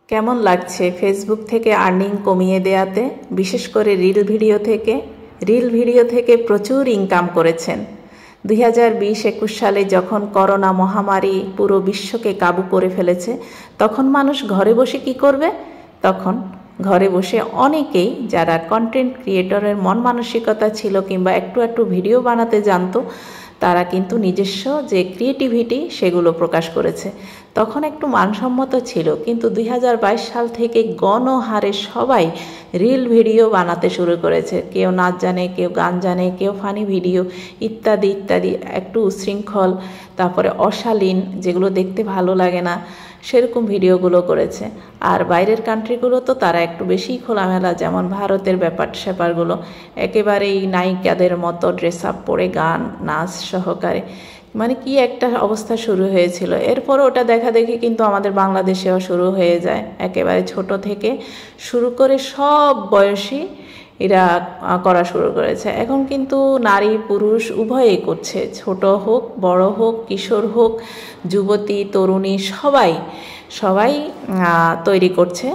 কেমন লাগছে ফেসবুক থেকে আর্নিং কমিয়ে দেয়াতে? বিশেষ করে রিল ভিডিও থেকে প্রচুর ইনকাম করেছেন। 2020-21 সালে যখন করোনা মহামারী পুরো বিশ্বকে কাবু করে ফেলেছে, তখন মানুষ ঘরে বসে কি করবে? তখন ঘরে বসে অনেকেই যারা কন্টেন্ট ক্রিয়েটরের মন মানসিকতা ছিল কিংবা একটু একটু ভিডিও বানাতে জানতো, তারা কিন্তু নিজস্ব যে ক্রিয়েটিভিটি সেগুলো প্রকাশ করেছে। তখন একটু মানসম্মত ছিল, কিন্তু 2022 সাল থেকে গণহারে সবাই রিল ভিডিও বানাতে শুরু করেছে। কেউ নাচ জানে, কেউ গান জানে, কেউ ফানি ভিডিও ইত্যাদি ইত্যাদি, একটু উচ্ছৃঙ্খল, তারপরে অশালীন, যেগুলো দেখতে ভালো লাগে না সেরকম ভিডিওগুলো করেছে। আর বাইরের কান্ট্রিগুলো তো তারা একটু বেশি খোলামেলা, যেমন ভারতের ব্যাপার স্যাপারগুলো একেবারেই নায়িকাদের মতো ড্রেস আপ পরে গান নাচ সহকারে, মানে কি একটা অবস্থা শুরু হয়েছিল। এরপর ওটা দেখা দেখি কিন্তু আমাদের বাংলাদেশেও শুরু হয়ে যায়। একেবারে ছোট থেকে শুরু করে সব বয়সী এরা করা শুরু করেছে। এখন কিন্তু নারী পুরুষ উভয়েই করছে, ছোট হোক বড় হোক কিশোর হোক যুবতী তরুণী সবাই তৈরি করছে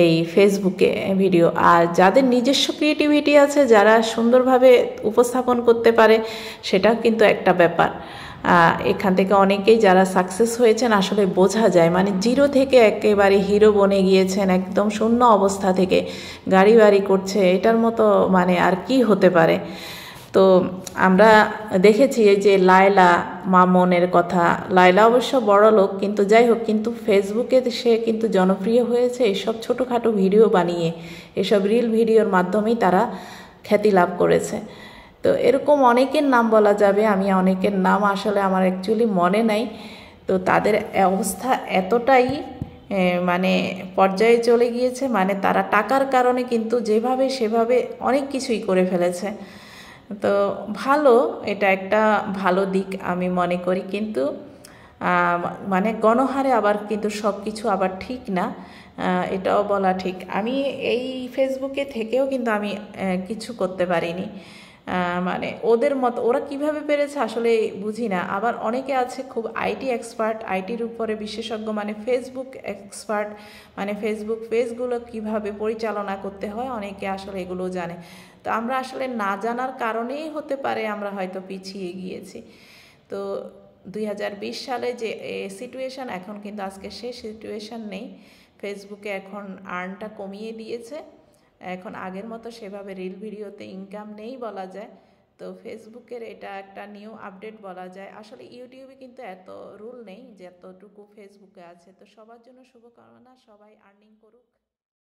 এই ফেসবুকে ভিডিও। আর যাদের নিজস্ব ক্রিয়েটিভিটি আছে, যারা সুন্দরভাবে উপস্থাপন করতে পারে, সেটাও কিন্তু একটা ব্যাপার। এখান থেকে অনেকেই যারা সাকসেস হয়েছেন আসলে বোঝা যায়, মানে জিরো থেকে একেবারে হিরো বনে গিয়েছেন, একদম শূন্য অবস্থা থেকে গাড়ি বাড়ি করছে। এটার মতো মানে আর কি হতে পারে? তো আমরা দেখেছি এই যে লায়লা মামুনের কথা। লায়লা অবশ্য বড় লোক, কিন্তু যাই হোক, কিন্তু ফেসবুকে সে কিন্তু জনপ্রিয় হয়েছে এসব ছোটোখাটো ভিডিও বানিয়ে, এসব রিল ভিডিওর মাধ্যমেই তারা খ্যাতি লাভ করেছে। তো এরকম অনেকের নাম বলা যাবে, আমি অনেকের নাম আসলে আমার অ্যাকচুয়ালি মনে নাই। তো তাদের অবস্থা এতটাই মানে পর্যায়ে চলে গিয়েছে, মানে তারা টাকার কারণে কিন্তু যেভাবে সেভাবে অনেক কিছুই করে ফেলেছে। তো ভালো, এটা একটা ভালো দিক আমি মনে করি, কিন্তু মানে গণহারে আবার কিন্তু সব কিছু আবার ঠিক না, এটাও বলা ঠিক। আমি এই ফেসবুকে থেকেও কিন্তু আমি কিছু করতে পারিনি, মানে ওদের মতো ওরা কিভাবে পেরেছে আসলে বুঝি না। আবার অনেকে আছে খুব আইটি এক্সপার্ট, আইটির উপরে বিশেষজ্ঞ, মানে ফেসবুক এক্সপার্ট, মানে ফেসবুক পেজগুলো কিভাবে পরিচালনা করতে হয় অনেকে আসলে এগুলো জানে। তো আমরা আসলে না জানার কারণেই হতে পারে আমরা হয়তো পিছিয়ে গিয়েছি। তো 2020 সালে যে সিচুয়েশান, এখন কিন্তু আজকে সে সিচুয়েশান নেই। ফেসবুকে এখন আর্নটা কমিয়ে দিয়েছে, এখন আগের মতো সেভাবে রিল ভিডিওতে ইনকাম নেই বলা যায়। তো ফেসবুকের এটা একটা নিউ আপডেট বলা যায়। আসলে ইউটিউবে কিন্তু এত রুল নেই যতটুকু ফেসবুকে আছে। তো সবার জন্য শুভকামনা, সবাই আর্নিং করুক।